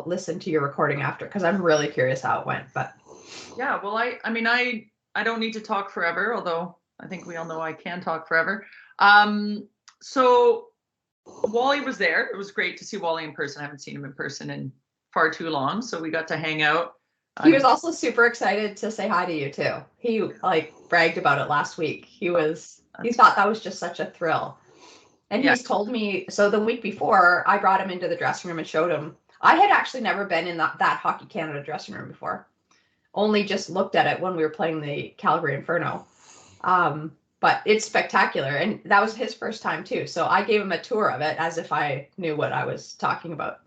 listen to your recording after, because I'm really curious how it went. But yeah, well, I mean, I don't need to talk forever, although I think we all know I can talk forever. So Wally was there. It was great to see Wally in person. I haven't seen him in person in far too long, so we got to hang out. He was also super excited to say hi to you too. He like bragged about it last week. He thought that was just such a thrill. And he's told me, so the week before, I brought him into the dressing room and showed him. I had actually never been in that Hockey Canada dressing room before. Only just looked at it when we were playing the Calgary Inferno. But it's spectacular. And that was his first time too. So I gave him a tour of it as if I knew what I was talking about.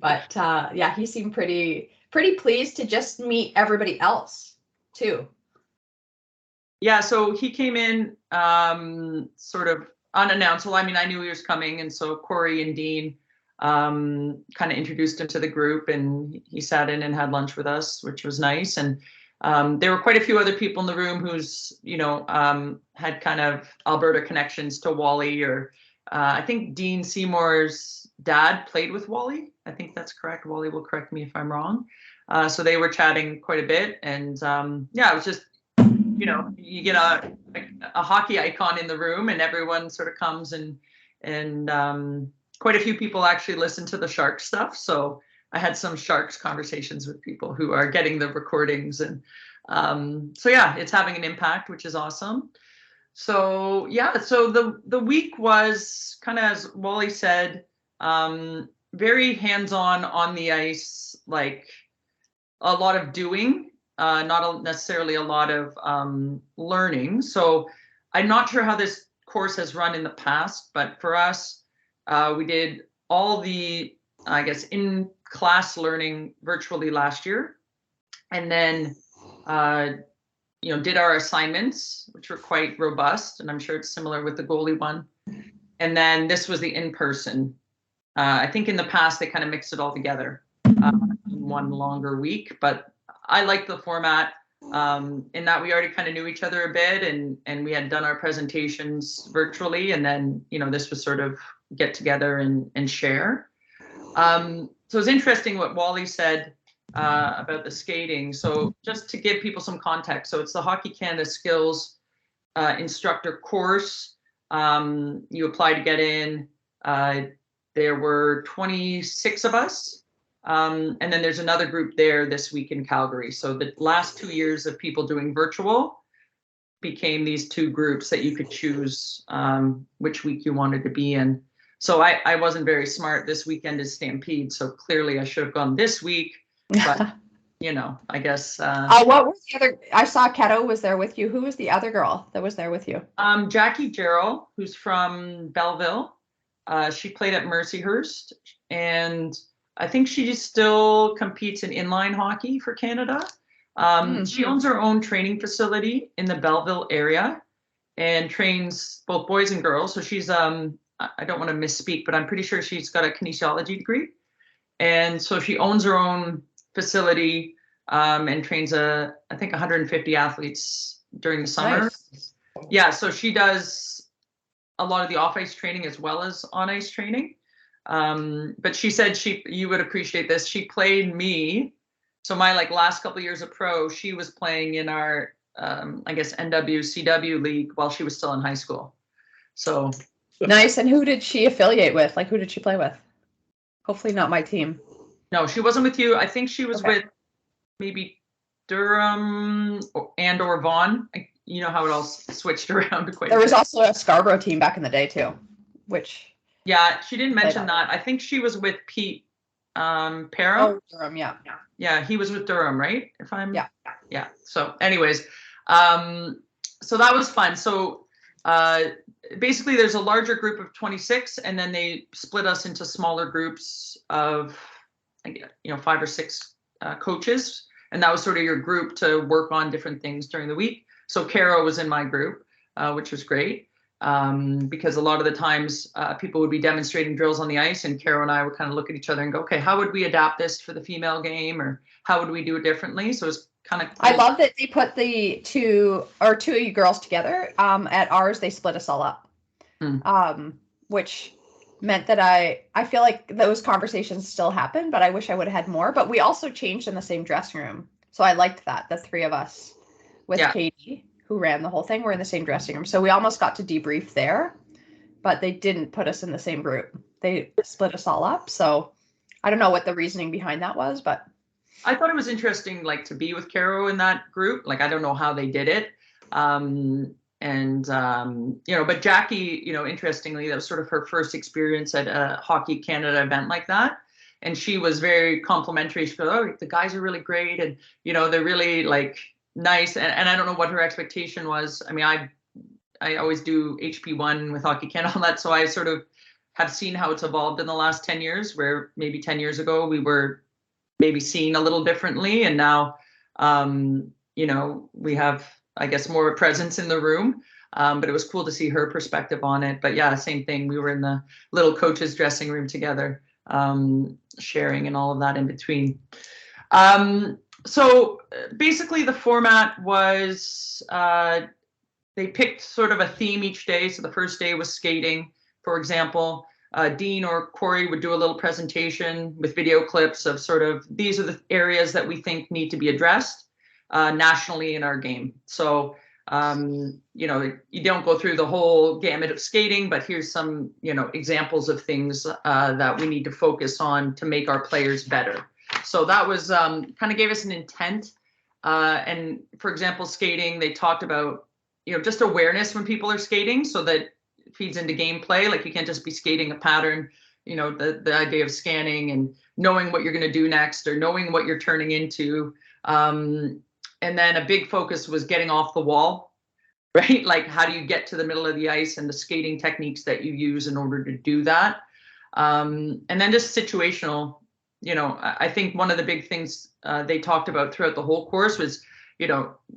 But yeah, he seemed pretty pleased to just meet everybody else too. Yeah, so he came in sort of unannounced. Well, I mean, I knew he was coming, and so Corey and Dean kind of introduced him to the group, and he sat in and had lunch with us, which was nice. And there were quite a few other people in the room who's, had kind of Alberta connections to Wally, or I think Dean Seymour's dad played with Wally. I think that's correct. Wally will correct me if I'm wrong. So they were chatting quite a bit, and yeah, it was just, you get a hockey icon in the room, and everyone sort of comes, and quite a few people actually listen to the Sharks stuff. So I had some Sharks conversations with people who are getting the recordings, and so yeah, it's having an impact, which is awesome. So yeah, so the week was kind of, as Wally said, very hands-on on the ice, like a lot of doing, not necessarily a lot of learning. So I'm not sure how this course has run in the past, but for us, we did all the, I guess, in-class learning virtually last year, and then did our assignments, which were quite robust, and I'm sure it's similar with the goalie one. And then this was the in-person. I think in the past they kind of mixed it all together in one longer week, but I like the format in that we already kind of knew each other a bit, and we had done our presentations virtually, and then this was sort of get together and share. So it's interesting what Wally said about the skating. So just to give people some context, so it's the Hockey Canada Skills Instructor course. You apply to get in. There were 26 of us. And then there's another group there this week in Calgary. So the last 2 years of people doing virtual became these two groups that you could choose which week you wanted to be in. So I wasn't very smart. This weekend is Stampede, so clearly I should have gone this week. But I guess. What was the other? I saw Keto was there with you. Who was the other girl that was there with you? Jackie Gerald, who's from Belleville. She played at Mercyhurst, and I think she still competes in inline hockey for Canada. She owns her own training facility in the Belleville area and trains both boys and girls. So she's, I don't want to misspeak, but I'm pretty sure she's got a kinesiology degree. And so she owns her own facility and trains I think 150 athletes during the summer. Nice. Yeah, so she does a lot of the off-ice training as well as on-ice training. But she said you would appreciate this. She played me. So my last couple of years of pro, she was playing in our, I guess, NWCW league while she was still in high school. So nice. And who did she affiliate with? Who did she play with? Hopefully not my team. No, she wasn't with you. I think she was with maybe Durham or Vaughan. You know how it all switched around quite a bit. There was also a Scarborough team back in the day too, which. Yeah, she didn't mention that. I think she was with Pete Para. Oh, Durham, yeah. Yeah, he was with Durham, right? Yeah. So anyways, so that was fun. So basically there's a larger group of 26, and then they split us into smaller groups of 5 or 6 coaches, and that was sort of your group to work on different things during the week. So Kara was in my group, which was great. Because a lot of the times people would be demonstrating drills on the ice, and Carol and I would kind of look at each other and go, okay, how would we adapt this for the female game, or how would we do it differently? So it's kind of cool. I love that they put the two of you girls together. At ours, they split us all up, which meant that I feel like those conversations still happen, but I wish I would have had more. But we also changed in the same dressing room. So I liked that. The three of us with Katie, who ran the whole thing, were in the same dressing room. So we almost got to debrief there, but they didn't put us in the same group. They split us all up. So I don't know what the reasoning behind that was, but I thought it was interesting, like, to be with Caro in that group. Like, I don't know how they did it. But Jackie, interestingly, that was sort of her first experience at a Hockey Canada event like that. And she was very complimentary. She goes, "Oh, the guys are really great. And, they're really like nice." And I don't know what her expectation was. I mean, I always do HP1 with Hockey Canada and all that. So I sort of have seen how it's evolved in the last 10 years, where maybe 10 years ago we were maybe seen a little differently. And now, we have, I guess, more presence in the room. But it was cool to see her perspective on it. But yeah, same thing. We were in the little coaches dressing room together, sharing and all of that in between. So basically the format was, they picked sort of a theme each day. So the first day was skating, for example. Dean or Corey would do a little presentation with video clips of sort of, these are the areas that we think need to be addressed nationally in our game. So, you don't go through the whole gamut of skating, but here's some, examples of things that we need to focus on to make our players better. So that was kind of gave us an intent. And for example, skating, they talked about, just awareness when people are skating, so that feeds into gameplay. Like, you can't just be skating a pattern, the idea of scanning and knowing what you're going to do next, or knowing what you're turning into. And then a big focus was getting off the wall, right? Like, how do you get to the middle of the ice, and the skating techniques that you use in order to do that. And then just situational, I think one of the big things they talked about throughout the whole course was,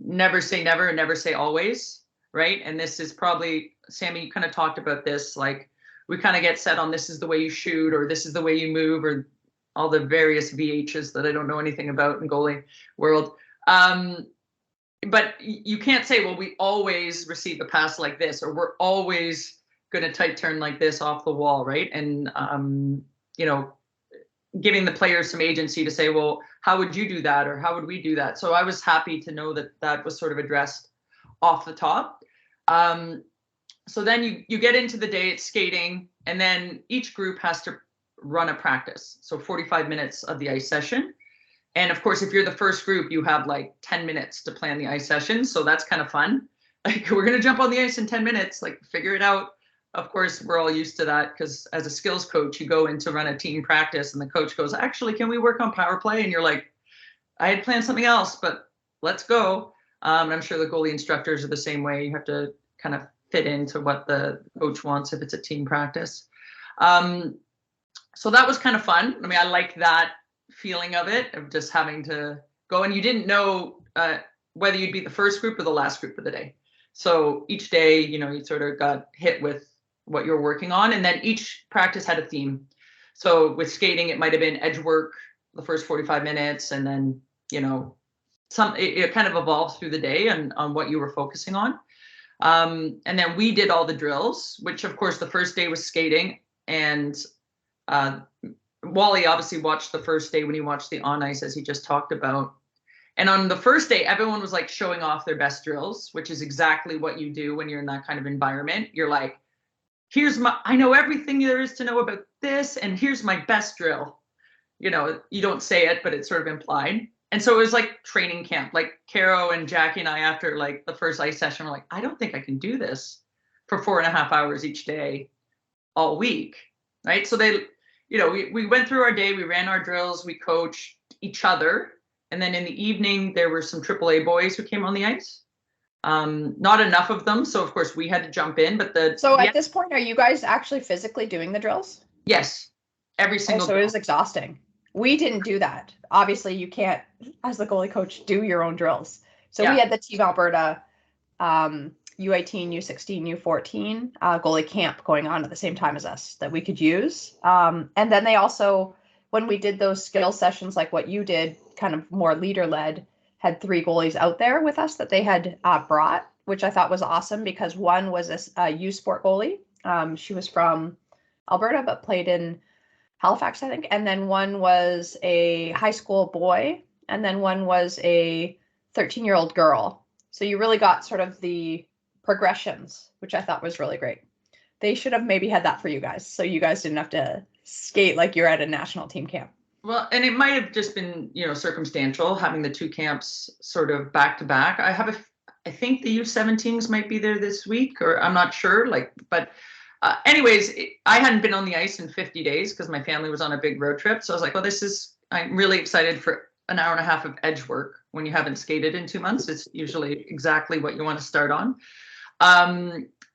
never say never and never say always. Right. And this is probably, Sami, you kind of talked about this, like, we kind of get set on, this is the way you shoot, or this is the way you move, or all the various VHs that I don't know anything about in goalie world. But you can't say, well, we always receive a pass like this, or we're always going to tight turn like this off the wall. Right. And, giving the players some agency to say, well, how would you do that? Or how would we do that? So I was happy to know that that was sort of addressed off the top. So then you get into the day, it's skating, and then each group has to run a practice. So 45 minutes of the ice session. And of course, if you're the first group, you have like 10 minutes to plan the ice session. So that's kind of fun. Like, we're going to jump on the ice in 10 minutes, like, figure it out. Of course, we're all used to that, because as a skills coach, you go in to run a team practice and the coach goes, actually, can we work on power play? And you're like, I had planned something else, but let's go. And I'm sure the goalie instructors are the same way. You have to kind of fit into what the coach wants if it's a team practice. So that was kind of fun. I mean, I like that feeling of it, of just having to go, and you didn't know whether you'd be the first group or the last group of the day. So each day, you sort of got hit with what you're working on, and then each practice had a theme. So with skating, it might have been edge work the first 45 minutes, and then, it kind of evolved through the day and on what you were focusing on. And then we did all the drills, which of course the first day was skating, and Wally obviously watched the first day when he watched the on ice, as he just talked about. And on the first day, everyone was like showing off their best drills, which is exactly what you do when you're in that kind of environment. You're like, I know everything there is to know about this, and here's my best drill. You don't say it, but it's sort of implied. And so it was like training camp. Like, Caro and Jackie and I, after like the first ice session, were like, I don't think I can do this for 4.5 hours each day all week. Right. So we went through our day, we ran our drills, we coached each other. And then in the evening, there were some AAA boys who came on the ice. Not enough of them. So of course we had to jump in, but at this point, are you guys actually physically doing the drills? Yes. Every single So it was exhausting. We didn't do that. Obviously, you can't, as the goalie coach, do your own drills. So we had the Team Alberta U18, U16, U14 goalie camp going on at the same time as us that we could use. And then they also, when we did those skill sessions, like what you did, kind of more leader-led, had 3 goalies out there with us that they had brought, which I thought was awesome, because one was a U Sport goalie. She was from Alberta, but played in Halifax, I think. And then one was a high school boy, and then one was a 13-year-old girl. So you really got sort of the progressions, which I thought was really great. They should have maybe had that for you guys, so you guys didn't have to skate like you're at a national team camp. Well, and it might have just been, circumstantial having the two camps sort of back to back. I think the U17s might be there this week, or I'm not sure. But anyways, I hadn't been on the ice in 50 days because my family was on a big road trip. So I was like, well, I'm really excited for an hour and a half of edge work when you haven't skated in 2 months. It's usually exactly what you want to start on.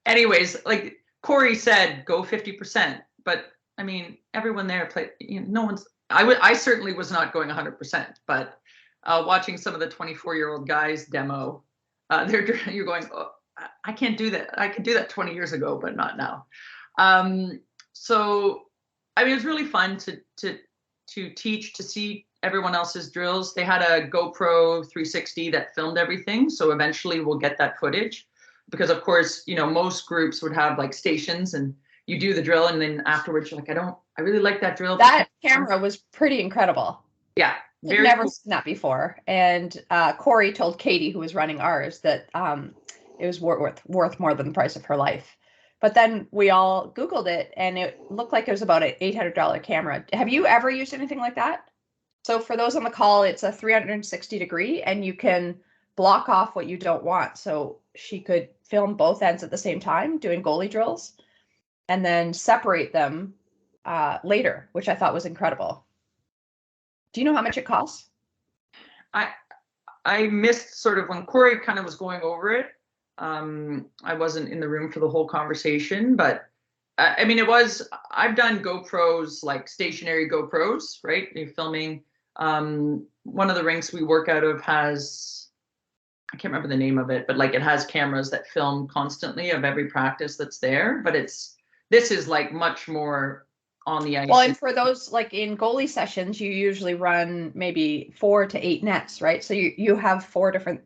Anyways, like Corey said, go 50%. But I mean, everyone there played, no one's, I certainly was not going 100%, but watching some of the 24-year-old guys demo, you're going, oh, I can't do that. I could do that 20 years ago, but not now. So, I mean, it was really fun to teach, to see everyone else's drills. They had a GoPro 360 that filmed everything. So eventually we'll get that footage because of course, most groups would have like stations and you do the drill and then afterwards you're like, I really like that drill. That camera was pretty incredible. Yeah. I've never seen that before. And Corey told Katie, who was running ours, that it was worth more than the price of her life. But then we all Googled it and it looked like it was about an $800 camera. Have you ever used anything like that? So for those on the call, it's a 360 degree and you can block off what you don't want. So she could film both ends at the same time doing goalie drills and then separate them later, which I thought was incredible. Do you know how much it costs? I missed sort of when Corey kind of was going over it. I wasn't in the room for the whole conversation, but I mean, I've done GoPros, like stationary GoPros, right? You're filming. One of the rinks we work out of has, I can't remember the name of it, but like it has cameras that film constantly of every practice that's there. But this is like much more on the ice. Well, and for those like in goalie sessions, you usually run maybe 4 to 8 nets, right? So you have 4 different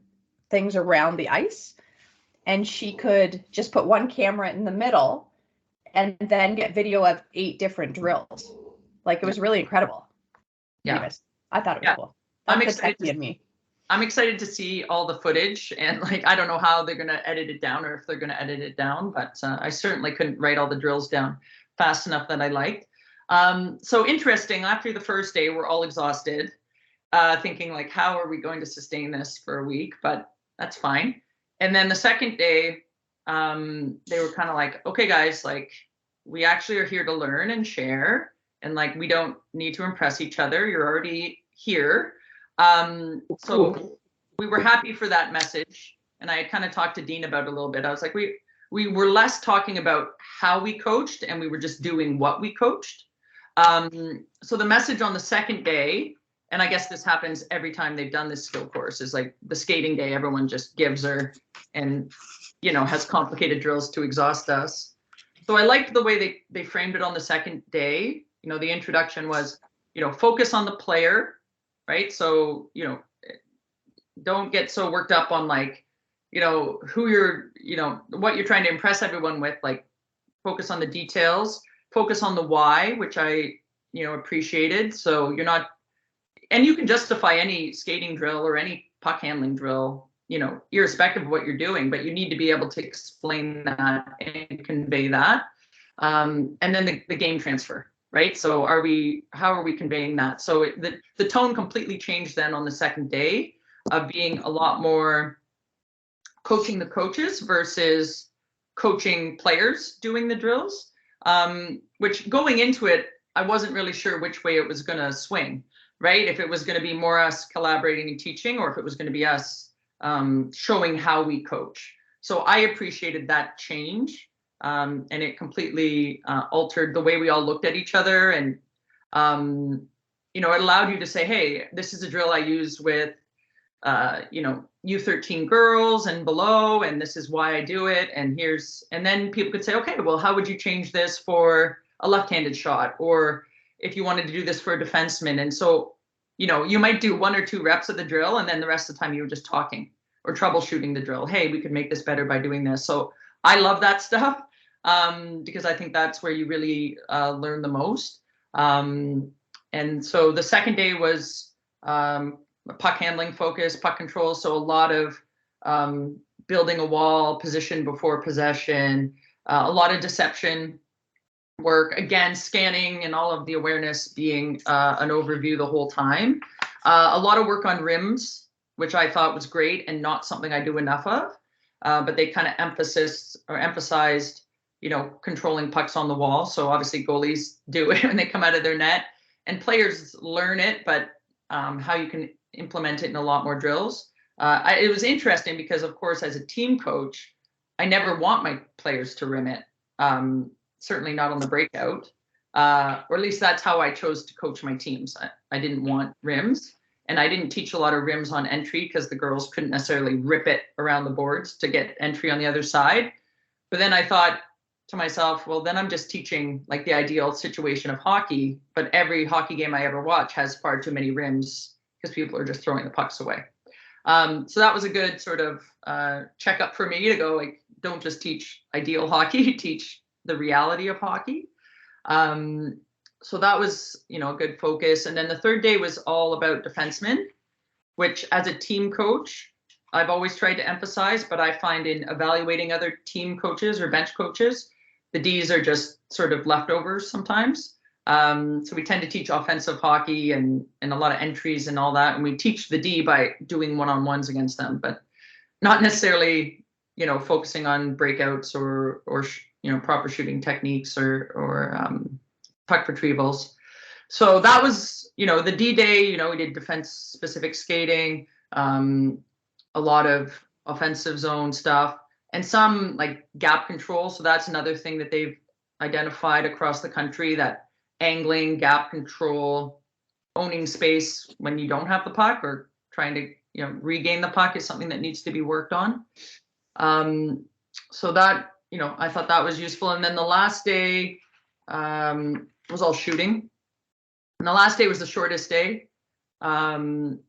things around the ice, and she could just put one camera in the middle and then get video of 8 different drills. Like it was really incredible. Yeah. Anyways, I thought it was cool. I'm excited to see all the footage, and like I don't know how they're going to edit it down or if they're going to edit it down, but I certainly couldn't write all the drills down fast enough that I liked. So interesting, after the first day we're all exhausted, thinking like, how are we going to sustain this for a week? But that's fine. And then the second day, they were kind of like, okay guys, like we actually are here to learn and share, and like we don't need to impress each other, you're already here. So we were happy for that message, and I kind of talked to Dean about it a little bit. I was like, we were less talking about how we coached and we were just doing what we coached. So the message on the second day, and I guess this happens every time they've done this skill course, is like the skating day, everyone just gives her and, has complicated drills to exhaust us. So I liked the way they framed it on the second day. The introduction was, focus on the player, right? So, don't get so worked up on like, who you're, what you're trying to impress everyone with, like focus on the details, focus on the why, which I, appreciated. So you're not, and you can justify any skating drill or any puck handling drill, irrespective of what you're doing, but you need to be able to explain that and convey that. And then the game transfer, right? So how are we conveying that? So the tone completely changed then on the second day of being a lot more coaching the coaches versus coaching players doing the drills, which going into it, I wasn't really sure which way it was going to swing, right? If it was going to be more us collaborating and teaching, or if it was going to be us showing how we coach. So I appreciated that change, and it completely altered the way we all looked at each other. And, it allowed you to say, hey, this is a drill I used with U13 girls and below, and this is why I do it. And then people could say, okay, well, how would you change this for a left-handed shot? Or if you wanted to do this for a defenseman. And so, you might do 1 or 2 reps of the drill, and then the rest of the time you were just talking or troubleshooting the drill. Hey, we could make this better by doing this. So I love that stuff. because I think that's where you really learn the most. And so the second day was puck handling focus, puck control. So a lot of building a wall, position before possession, a lot of deception work, again, scanning and all of the awareness being an overview the whole time. A lot of work on rims, which I thought was great and not something I do enough of. But they kind of emphasized, controlling pucks on the wall. So obviously goalies do it when they come out of their net, and players learn it, but how you can implement it in a lot more drills. It was interesting because, of course, as a team coach, I never want my players to rim it. Certainly not on the breakout, or at least that's how I chose to coach my teams. I didn't want rims, and I didn't teach a lot of rims on entry because the girls couldn't necessarily rip it around the boards to get entry on the other side. But then I thought to myself, well, then I'm just teaching like the ideal situation of hockey, but every hockey game I ever watch has far too many rims because people are just throwing the pucks away. So that was a good sort of checkup for me to go, like, don't just teach ideal hockey, teach the reality of hockey. So that was, a good focus. And then the third day was all about defensemen, which as a team coach, I've always tried to emphasize, but I find in evaluating other team coaches or bench coaches, the Ds are just sort of leftovers sometimes. So we tend to teach offensive hockey and a lot of entries and all that. And we teach the D by doing one-on-ones against them, but not necessarily, focusing on breakouts or proper shooting techniques or puck retrievals. So that was, the D day, we did defense specific skating, a lot of offensive zone stuff, and some like gap control. So that's another thing that they've identified across the country, that angling, gap control, owning space when you don't have the puck or trying to, regain the puck is something that needs to be worked on. So that, I thought that was useful. And then the last day was all shooting. And the last day was the shortest day. And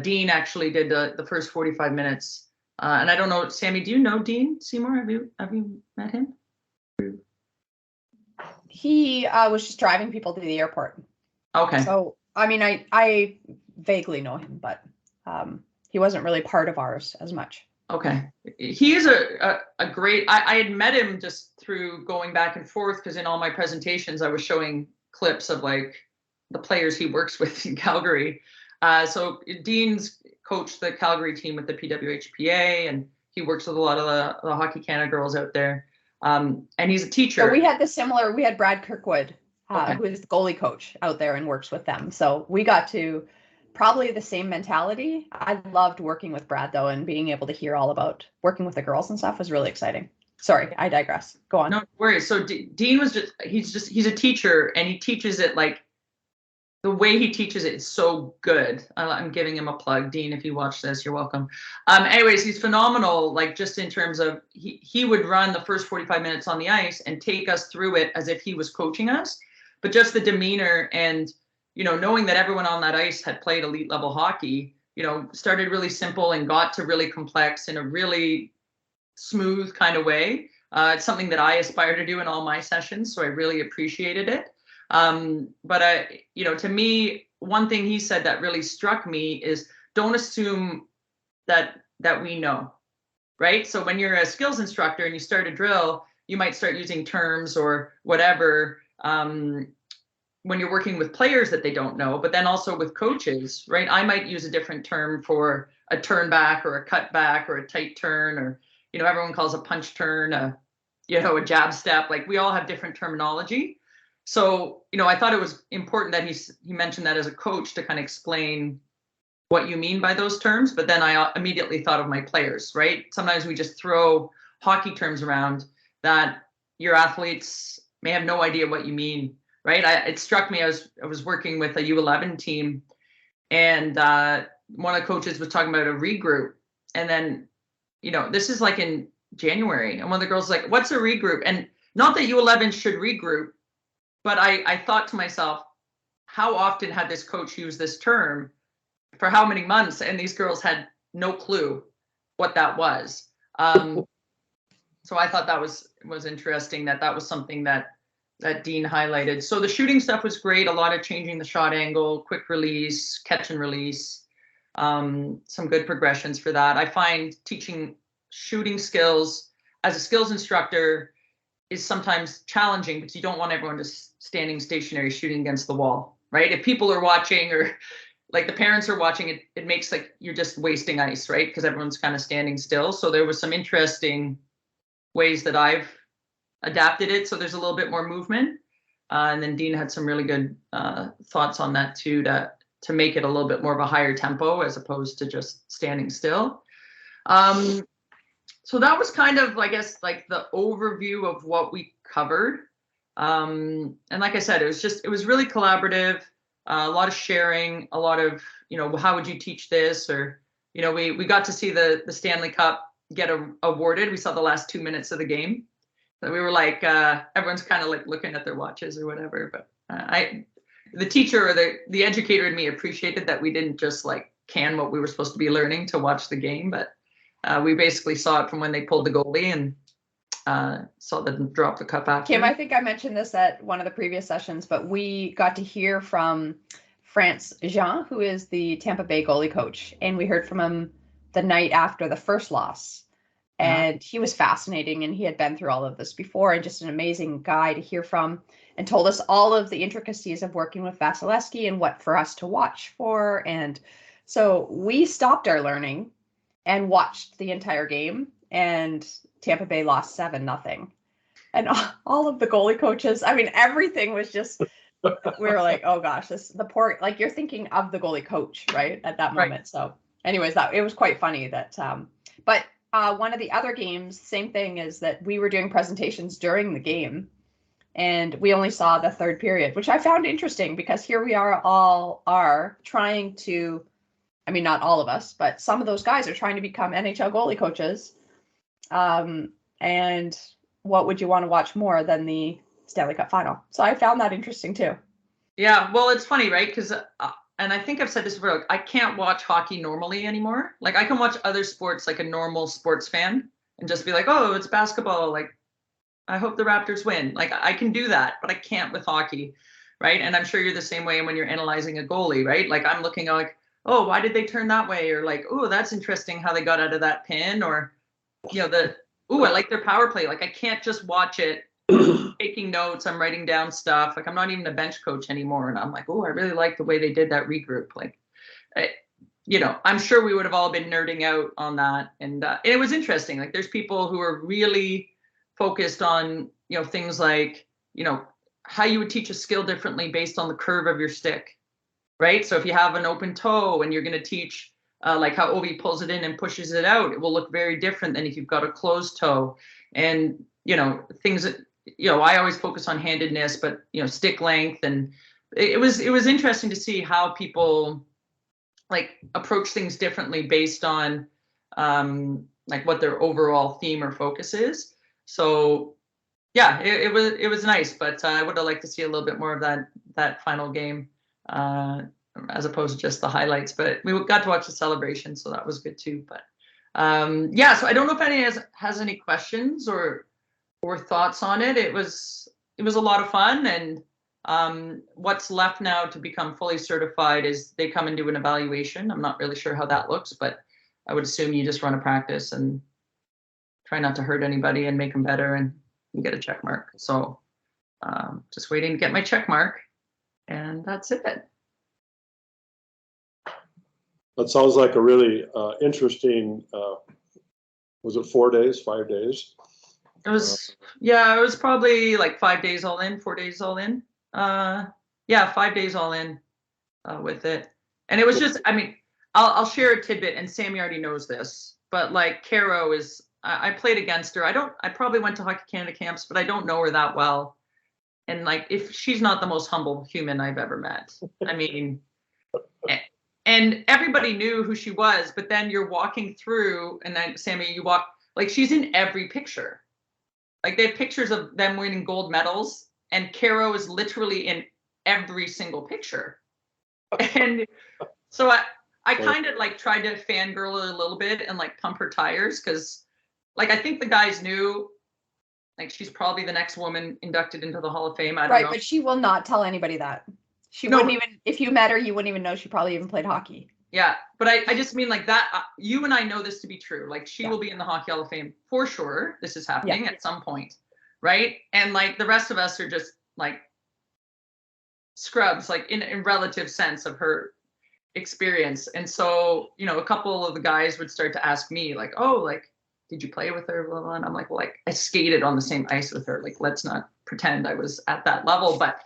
Dean actually did the first 45 minutes. And I don't know, Sami, do you know Dean Seymour? Have you met him? He was just driving people to the airport. Okay. So, I mean, I vaguely know him, but he wasn't really part of ours as much. Okay. He is a great, I had met him just through going back and forth, because in all my presentations, I was showing clips of like the players he works with in Calgary. So Dean's coached the Calgary team with the PWHPA, and he works with a lot of the Hockey Canada girls out there. And he's a teacher. So we had Brad Kirkwood, who is the goalie coach out there and works with them. So we got to probably the same mentality. I loved working with Brad though, and being able to hear all about working with the girls and stuff was really exciting. Sorry, I digress. Go on. No worries. So Dean was he's a teacher, and he teaches it like, the way he teaches it is so good. I'm giving him a plug. Dean, if you watch this, you're welcome. Anyways, he's phenomenal. Like, just in terms of, he would run the first 45 minutes on the ice and take us through it as if he was coaching us. But just the demeanor and, knowing that everyone on that ice had played elite level hockey, started really simple and got to really complex in a really smooth kind of way. It's something that I aspire to do in all my sessions, so I really appreciated it. But to me, one thing he said that really struck me is, don't assume that we know, right? So when you're a skills instructor and you start a drill, you might start using terms or whatever, when you're working with players that they don't know, but then also with coaches, right? I might use a different term for a turn back or a cut back or a tight turn, or, everyone calls a punch turn, a jab step. Like, we all have different terminology. So, I thought it was important that he mentioned that as a coach, to kind of explain what you mean by those terms. But then I immediately thought of my players, right? Sometimes we just throw hockey terms around that your athletes may have no idea what you mean, right? It struck me, I was working with a U11 team, and one of the coaches was talking about a regroup. And then, this is like in January, and one of the girls was like, what's a regroup? And not that U11 should regroup, but I thought to myself, how often had this coach used this term for how many months? And these girls had no clue what that was. So I thought that was interesting, that was something that Dean highlighted. So the shooting stuff was great. A lot of changing the shot angle, quick release, catch and release, some good progressions for that. I find teaching shooting skills as a skills instructor is sometimes challenging because you don't want everyone just standing stationary shooting against the wall, right? If people are watching, or like the parents are watching, it makes like you're just wasting ice, right? Because everyone's kind of standing still. So there was some interesting ways that I've adapted it, so there's a little bit more movement, and then Dean had some really good thoughts on that too, to make it a little bit more of a higher tempo as opposed to just standing still. So that was kind of, I guess, like the overview of what we covered, and like I said, it was really collaborative, a lot of sharing, a lot of, how would you teach this, or we got to see the Stanley Cup get awarded. We saw the last 2 minutes of the game. So we were like, everyone's kind of like looking at their watches or whatever. But the teacher or the educator in me appreciated that we didn't just like can what we were supposed to be learning to watch the game, but we basically saw it from when they pulled the goalie and saw them drop the cup after. Kim, I think I mentioned this at one of the previous sessions, but we got to hear from France Jean, who is the Tampa Bay goalie coach, and we heard from him the night after the first loss. And he was fascinating, and he had been through all of this before, and just an amazing guy to hear from, and told us all of the intricacies of working with Vasilevsky and what for us to watch for. And so we stopped our learning and watched the entire game, and Tampa Bay lost 7-0. And all of the goalie coaches, I mean, everything was just, we were like, oh gosh, the poor, like you're thinking of the goalie coach, right, at that moment. Right. So anyways, it was quite funny that, but one of the other games, same thing, is that we were doing presentations during the game, and we only saw the third period, which I found interesting because here we are trying to, I mean, not all of us, but some of those guys are trying to become NHL goalie coaches. And what would you want to watch more than the Stanley Cup final? So I found that interesting too. Yeah, well, it's funny, right? Because and I think I've said this before, I can't watch hockey normally anymore. Like I can watch other sports like a normal sports fan and just be like, oh, it's basketball. Like, I hope the Raptors win. Like I can do that, but I can't with hockey, right? And I'm sure you're the same way when you're analyzing a goalie, right? Like I'm looking like, oh, why did they turn that way? Or like, oh, that's interesting how they got out of that pin. Or, I like their power play. Like I can't just watch it taking notes. I'm writing down stuff. Like I'm not even a bench coach anymore. And I'm like, oh, I really like the way they did that regroup. Like, I'm sure we would have all been nerding out on that. And it was interesting. Like there's people who are really focused on, things like, how you would teach a skill differently based on the curve of your stick, right? So if you have an open toe and you're going to teach like how Ovi pulls it in and pushes it out, it will look very different than if you've got a closed toe. And, things that, I always focus on handedness, but, stick length. And it was interesting to see how people like approach things differently based on like what their overall theme or focus is. So yeah, it was nice, but I would have liked to see a little bit more of that final game as opposed to just the highlights. But we got to watch the celebration, so that was good too. But so I don't know if anyone has any questions or thoughts on it. It was a lot of fun, and what's left now to become fully certified is they come and do an evaluation. I'm not really sure how that looks, but I would assume you just run a practice and try not to hurt anybody and make them better, and you get a check mark. So just waiting to get my check mark, and that's it. That sounds like a really interesting, was it 4 days, 5 days? It was probably like 5 days all in, 4 days all in. 5 days all in with it. And it was just, I mean, I'll share a tidbit, and Sami already knows this, but like Caro is, I played against her. I probably went to Hockey Canada camps, but I don't know her that well. And like, if she's not the most humble human I've ever met. I mean, and everybody knew who she was, but then you're walking through, and then Sami, you walk, like she's in every picture. Like they have pictures of them winning gold medals, and Caro is literally in every single picture. And so I kind of like tried to fangirl her a little bit and like pump her tires, because like I think the guys knew Like she's probably the next woman inducted into the Hall of Fame. I don't Right, know. but she will not tell anybody that. She No. wouldn't even, if you met her, you wouldn't even know she probably even played hockey. Yeah, but I just mean like that. You and I know this to be true. Like she Yeah. will be in the Hockey Hall of Fame for sure. This is happening Yeah. at some point, right? And like the rest of us are just like scrubs, like in relative sense of her experience. And so, you know, a couple of the guys would start to ask me like, oh, like, did you play with her? Blah, blah. And I'm like, well, like I skated on the same ice with her. Like, let's not pretend I was at that level. But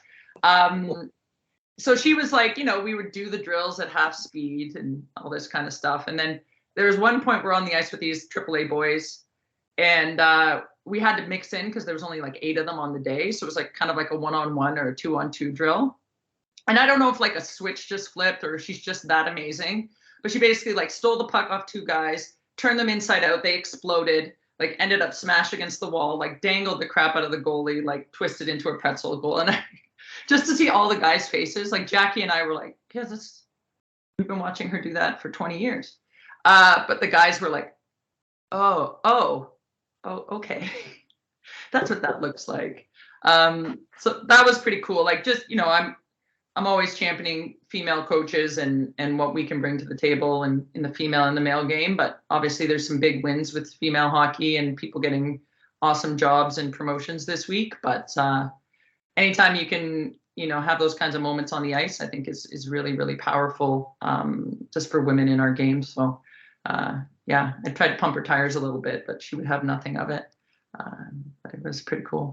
so she was like, you know, we would do the drills at half speed and all this kind of stuff. And then there was one point we're on the ice with these AAA boys, and we had to mix in because there was only like 8 of them on the day. So it was like kind of like a 1-on-1 or a 2-on-2 drill. And I don't know if like a switch just flipped or she's just that amazing, but she basically like stole the puck off 2 guys, turned them inside out. They exploded, like ended up smashed against the wall, like dangled the crap out of the goalie, like twisted into a pretzel goal. And just to see all the guys' faces, like Jackie and I were like, yeah, we've been watching her do that for 20 years. But the guys were like, oh, okay. That's what that looks like. So that was pretty cool. Like, just, you know, I'm always championing female coaches and what we can bring to the table and in the female and the male game. But obviously there's some big wins with female hockey and people getting awesome jobs and promotions this week. But anytime you can, you know, have those kinds of moments on the ice, I think is really, really powerful, just for women in our game. So yeah, I tried to pump her tires a little bit, but she would have nothing of it. But it was pretty cool.